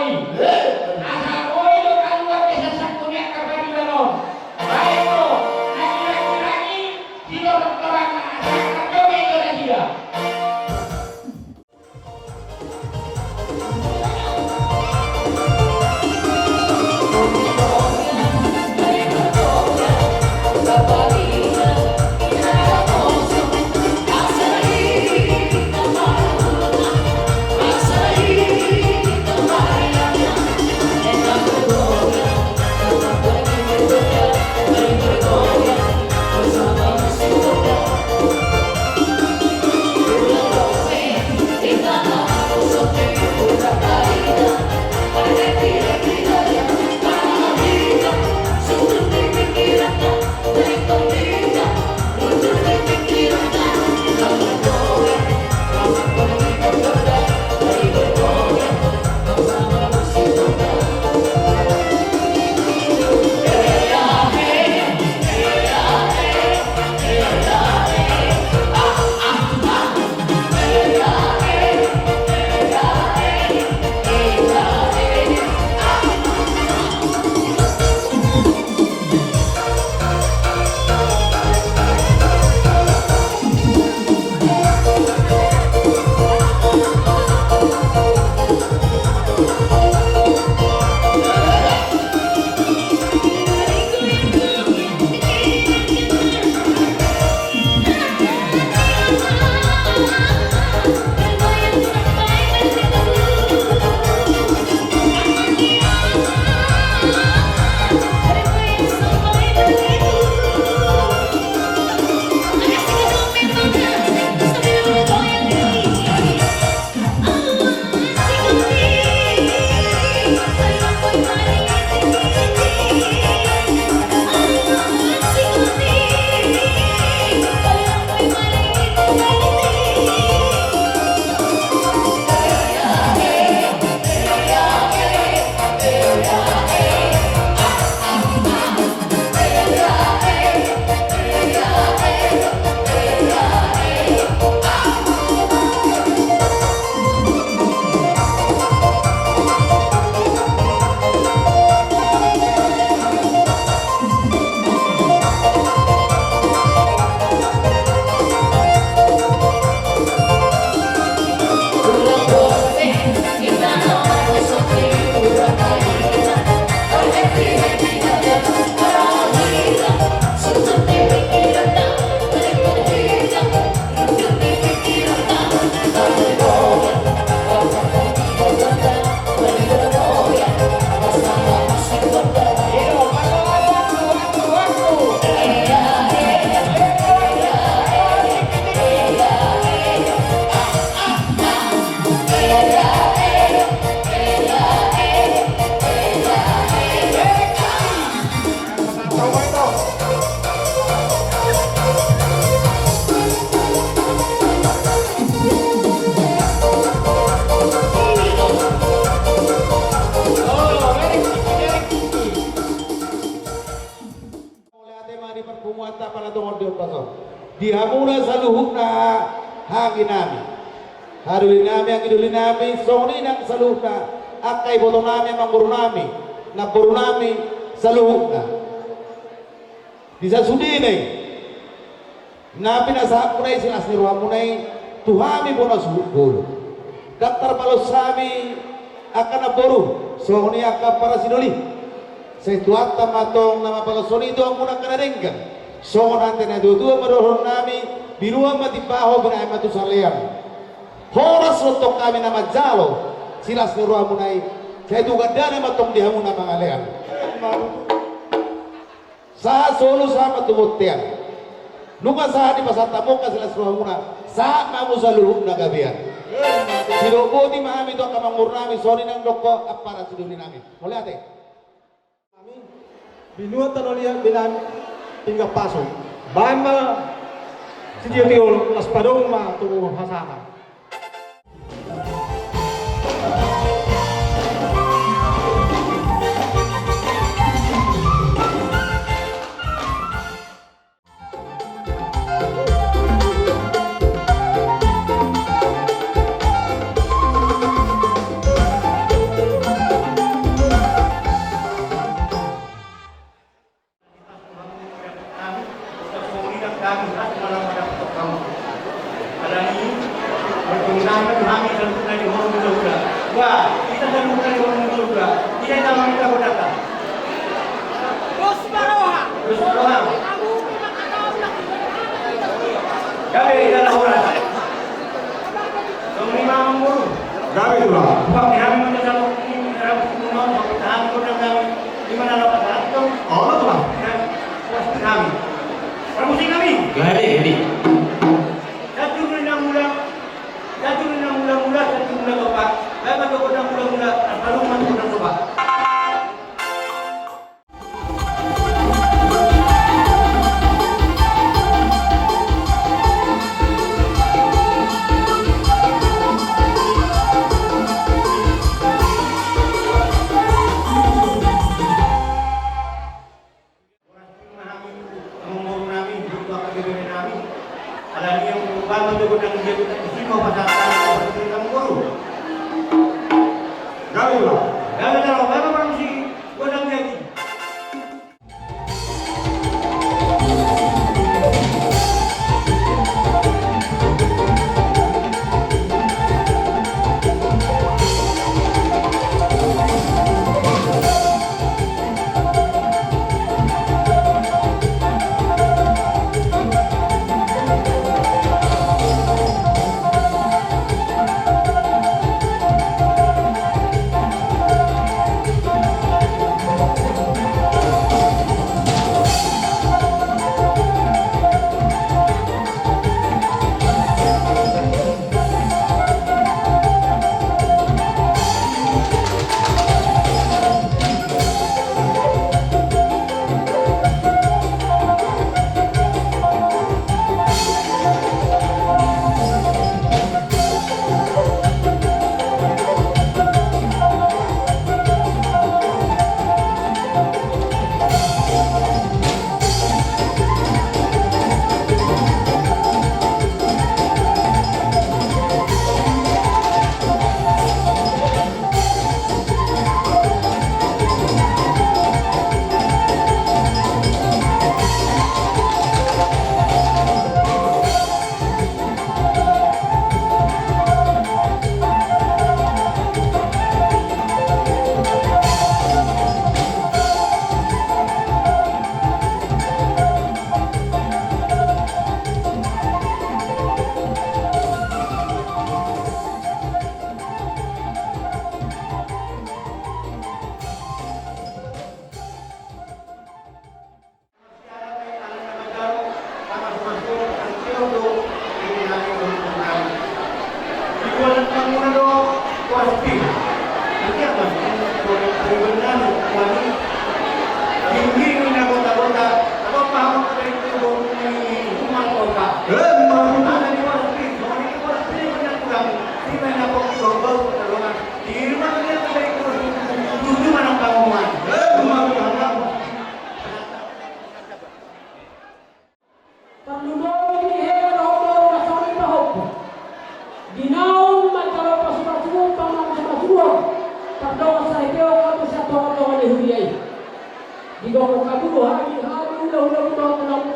koi. Asa koi lo keluar desa saktunya kabari danon. Baik lo, lagi-lagi silo orang asa kadoge itu dia. Dihamuna saluhukna hangin nami harulin nami ang idulin nami soni nang saluhukna akay botong nami mangguru nami naburu nami saluhukna bisa sudi nih nabi nasahak punai silas nirwa punai tuhami pun asuhukul daftar balos sami akan naboru soni akan para sidoli setuat tamatong nama balos soni itu amuna kanadengkan so nanti na dua merohon nami birua matipaho berai matu salean horas rotok kami nama jalo silas nirwa munai saya juga dana matong dihamu nama ngalean saat solo sama tumutian nunga saat di pasar tamuka silas nirwa muna saat mamu saluhuk nagabian sirobo di mahami to kamangmur nami soni nang doko apara siduni nami mulai ate kami binua tanolia bilan hingga pasok. Bama si Diyo las padong ma tungo hasahan. Coba kita temukan di orang surga. Tidak nama kita berdatang. Terus Baroha. Gabe adalah orang. Lima menguru. Gawe itulah. Sebab kami menjadi ini dalam kuno tahan kuno kami di mana dapat satu. Oh, itulah. Pasti kami. Promosi kami. Gade, gade. Satu mula-mula bapak. Bapak dokter mula-mula baru masuk ke bapak.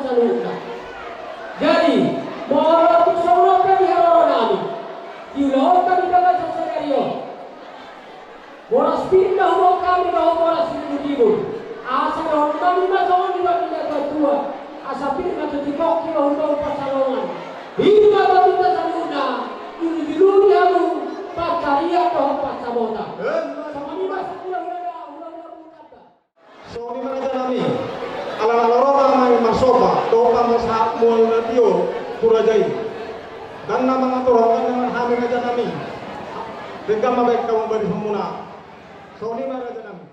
Gawe itulah. Jadi, mohon seorang pelihara nami, diulangkan di dalam sesenario. Boras pindah rumah kami bahwa boras itu dibun. Asa orang kami masuk di dalam pindah tua. Asa pindah ke tibok kira untuk pasalongan. Hidup apa kita saluna, ini dulu kamu pakaria atau pasabota. Sama ni masa ulang kata. So ni mana nami? Alang-alang may masoba, doon pa sa mall na tiyo, kurajay. Dan na mga turangan naman hamin na dyan nami. Bigka mabay ka mabalik muna. So ni mana nami?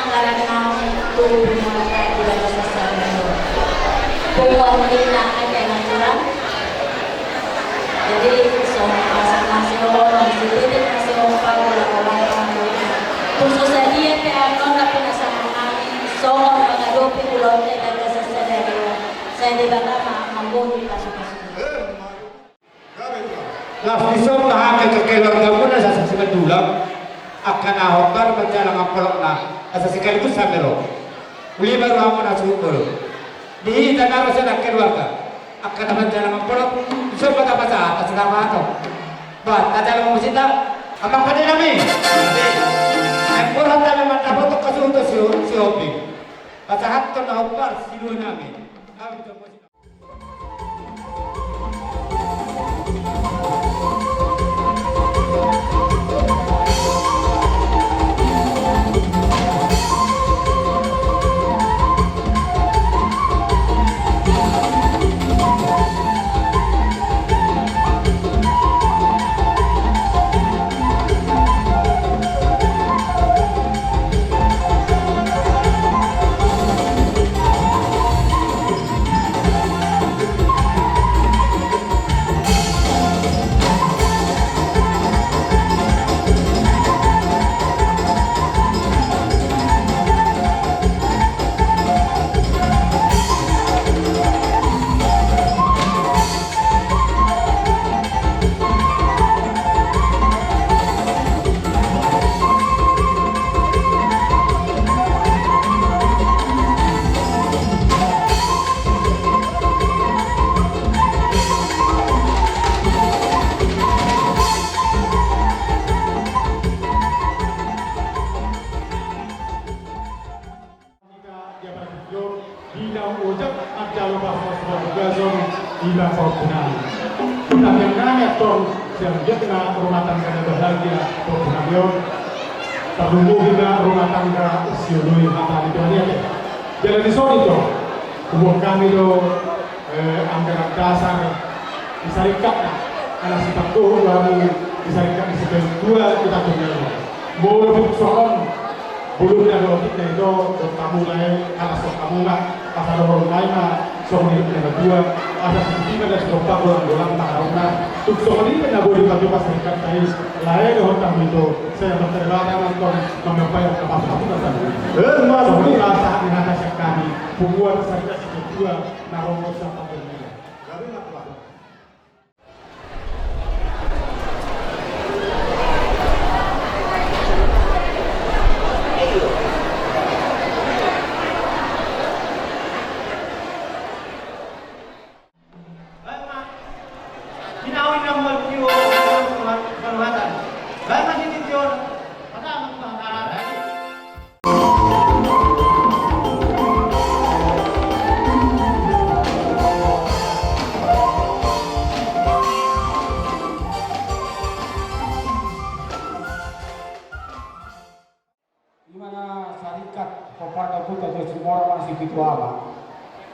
anggaran namin tuloy mga kaibigan sa sarili. Buwan nila ay natural. Jadi, so, masing-masing orang disiplin masing orang wala kawan khusus saja pe ano na pinasama namin. So, mga lupi ulong na sa sarili. Saya di baka mambuhi pasok-pasok. Nafisong na kekailangan mo na sa sigadulang akan ahokar menjalang apolok na asa sekaligus samero uli baru amo na sumber di tanah sana keluarga akan menjalang apolok bisa pada baca atas nama atau bah tata mo musita amang pada nami empor hata memang dapat untuk kasih untuk si hobi baca hatta na hokar silu nami Bilang ojek ada bahasa Sebagai bilang Fortunali. Kita yang nanya tong yang dia kena rumah tangga yang bahagia Fortunali. Tabungu juga rumah tangga siului mata itu dia. Jadi di sini itu, umur kami itu anggaran dasar disarikat anak sifat tuh lalu disarikat di sebelah dua kita tunggu. Boleh bersoal belum ada logik itu kamu lain alas kamu lah pasal orang lain lah soal ini yang kedua ada seperti ada seberapa bulan tahunan untuk soal ini tidak boleh dipakai pas serikat saya lain orang tamu itu saya berterbangan untuk membayar kapasitas soal ini rasa di atas kami pembuat serikat kedua naromo siapa bermula dari apa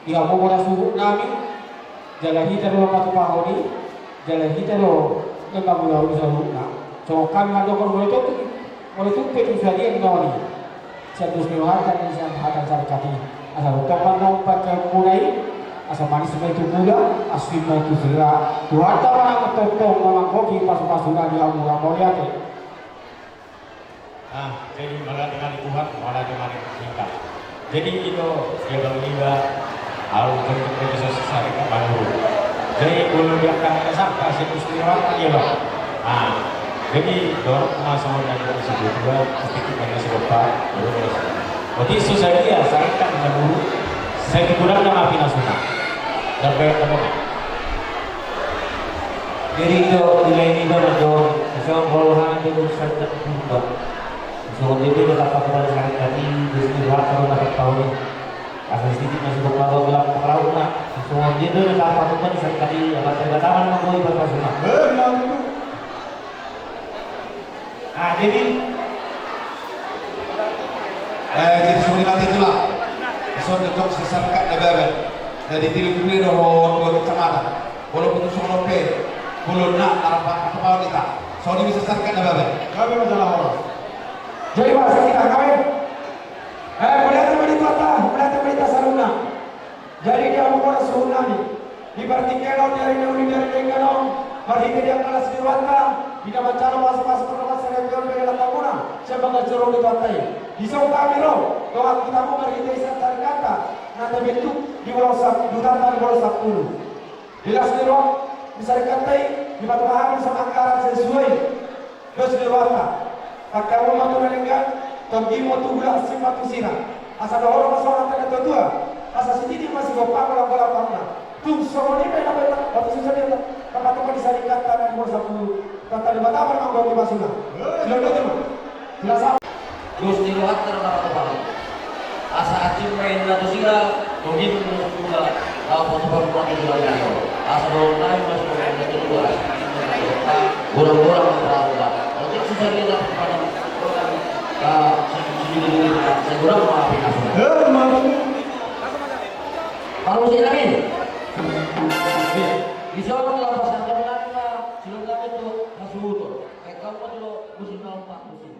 Dia mau suruh nami jalan kita lo patu pahoni jalan kita lo lembang mula udah suruhna so kami ada orang mulai tu petu saja yang ngawani satu sehari kan bisa hadang sarkati asal kapan dong pakai mulai asal manis itu gula asin itu sera tuata mana ketotong mana kopi pas-pasukan dia mula mau lihat jadi malah dengan Tuhan malah dengan kita jadi itu dia berlibat harus untuk syarikat baru. Jadi kalau dia akan sampai si muslimat dia lah. Jadi dorong masuk dari komisi kedua sedikit banyak sebentar. Jadi susah dia syarikat baru. Saya kurang dengan api nasional. Dan bayar kamu. Jadi itu nilai ini dorong. Misalnya golongan itu syarikat berubah. Misalnya itu dapat kepada syarikat ini di kalau dapat tahu nih. Asal sedikit masih berapa bilang perahu nak semua dia tu dah apa tu pun sekali apa terbatas nak boleh berapa semua. Jadi semua nanti itulah soal untuk seserkat lebaran. Jadi tilu tilu dua kecamatan. Walaupun semua lope, belum nak arapat kepala kita. Soal ini seserkat lebaran. kami masalah orang jadi bahasa kita kami Berdatang berita saruna. Jadi dia membuat saruna ni. Di bertikelon dari Tenggano, berhenti dia kelas Dirwata, tidak mencari masuk-masuk ke rumah serempion bela takuna, sebagai jurung di pantai. Di sebelah kami roh, doa kita mau berhenti serta kata, nanti bentuk di bolos dutan di bolos 10. Jelas di roh, bisa dikatai, di batu bahan sama anggaran sesuai. Terus Dirwata, pakai rumah tu nalingkan, togi mau tu gula simpat sirah. Asal orang masalah tengah tua, asal sedikit masih bapak bola panah. Tum soroni pe na pe waktu susah dia tempat tempat disarikan tanah nomor 10 kata di Batam memang gua di Basuna sudah tu jelas Gusti Luhat terdapat apa? Asa acim main na sila mungkin juga foto-foto di dalam asa dong naik masuk ke kedua orang-orang berapa jadi susah dia dapat pada segera maafin aku kalau sih lagi bisa orang lapas aja menang silakan itu masuk kayak kamu dulu musim 4 musim.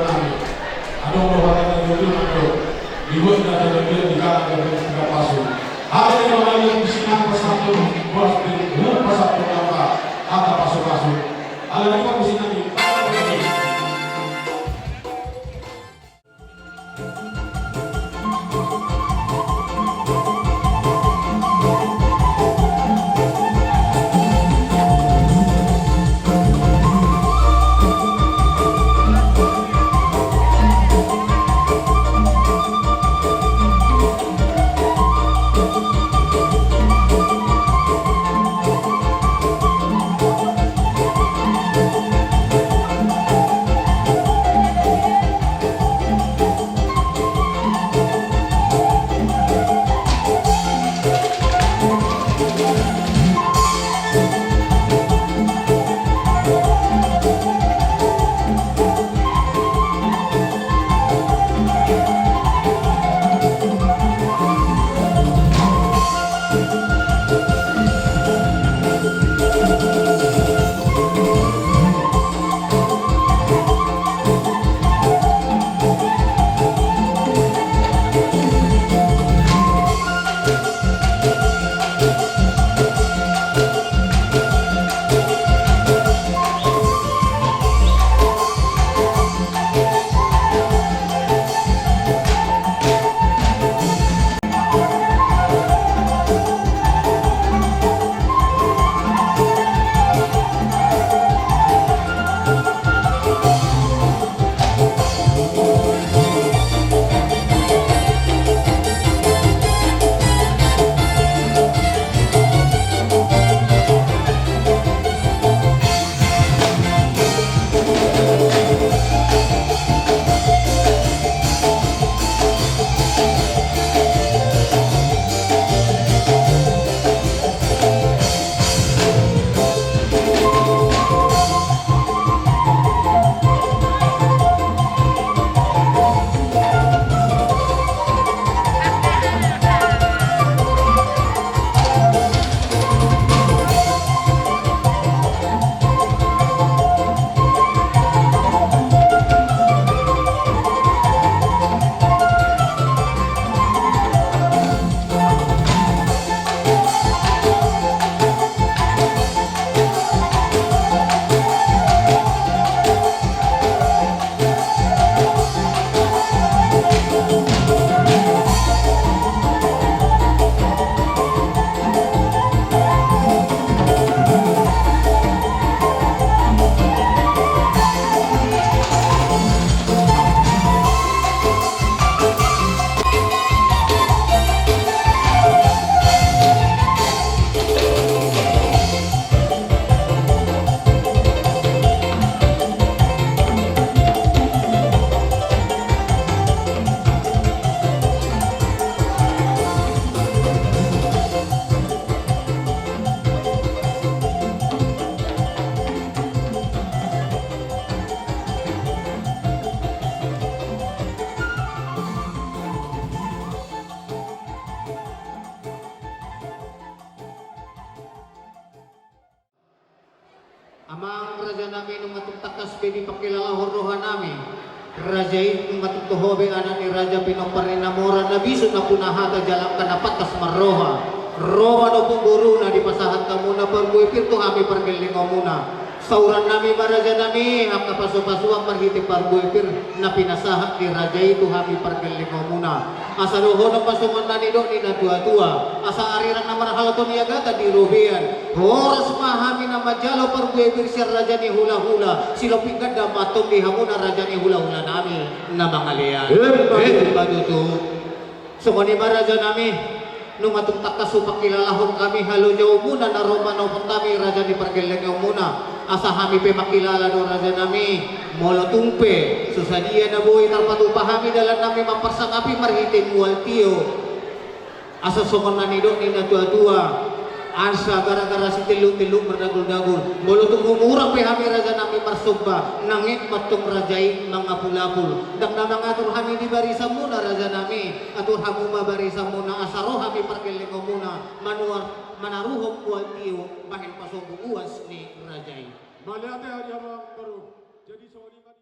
Amin. buat data lebih di kanan dari tiga pasung. Ada yang mengalami kesinan persatu, bos di persatu nama angka pasung-pasung. Ada yang kesinan di Amang raja nami nung matutakas pedi pakilala horohan nami. Raja itu matutuhobe anak ni Raja Pinoparinamora na biso na punahata jalak kanapatas marroha. Roma no guru na di pasahat kamu na perbuipir tu kami pergelingo muna. Sauran nami maraja nami hak kapaso-pasuang marhiti perbuipir na pinasahat di raja itu kami pergelingo muna. Asa luho ng pasungan na nido ni na tua-tua. Asa ariran na marahal to niyagata di ruhian. Horas mahami na majalo perbuipir si raja ni hula-hula. Sila pinggan matong di hamuna raja ni hula-hula nami na mga liyan. Baduto. So kani maraja nami nung matungtak kasupak kilalahon kami halo jauh muna na Romano pun kami raja di pergelengaw muna asa kami pe makilala no raja nami molo tumpe susadia na buhay tarpatupahami dalan nami maparsangapi marhitin mualtio asa sokon nanido ni na tua-tua asa gara-gara si tilu-tilu berdagul-dagul molo tumumurang pe kami raja nami marsubba nangit matong rajai mga pulapul dak na mga turhami di barisa muna raja nami atur hamu barisa muna asaro kami pergelengaw muna manuar manaruhok kualtio bahin pasong uwas ni rajai Maliate aja bang baru. Jadi soal ini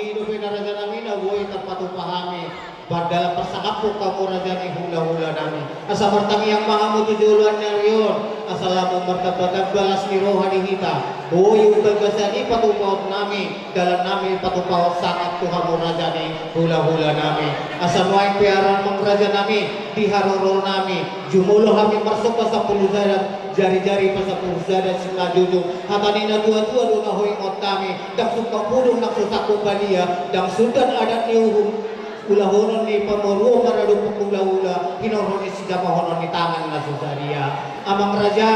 hidup raja nami na buhay terpatupahami dalam persangapuk kamu raja ni hula-hula nami asa bertangi yang maha mutujuluan nyarion asalamu martabakan balas ni rohani kita buhay ugagasani patupaut nami dalam nami patupaut sangat Tuhan raja ni hula-hula nami asa nuain piaran meng raja nami diharurul nami jumulah kami masuk ke 10 zadat jari-jari pasal perusahaan sila jujung hatanina dua-dua duna hoingot kami dan suka pudung nak susaku balia dan sudan adat niuhum ulahonon ni pamoruo maradu pukula-ula hinoron ni sijapahonon ni tangan na susaria amang raja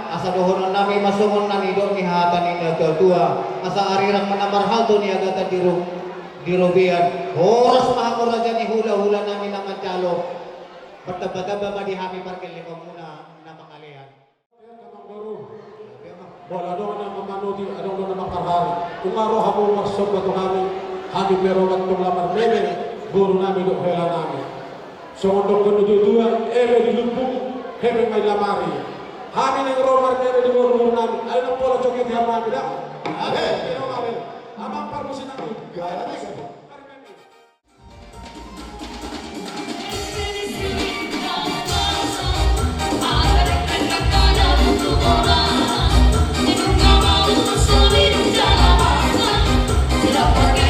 asa dohonon nami masungon nani do ni hatanina dua asa arirang manamar halto ni agata dirobian horas maha raja ni hula-hula nami na mancalo bertaba-taba madihami parkil ni pamuna na mangalian Bola doon na mamanudi, adong doon na makarhari. Kung araw hamong marsog na kami, kami pero matong lamar neme, guru namin do hela namin. So untuk kedua-dua, ebe dilubung, hebe may lamari. Kami ng romar neme di guru namin, ay nang pola cokit yang namin dah. Abe, pero namin, amang parmusin namin. Gaya na Tidak pakai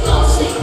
Closely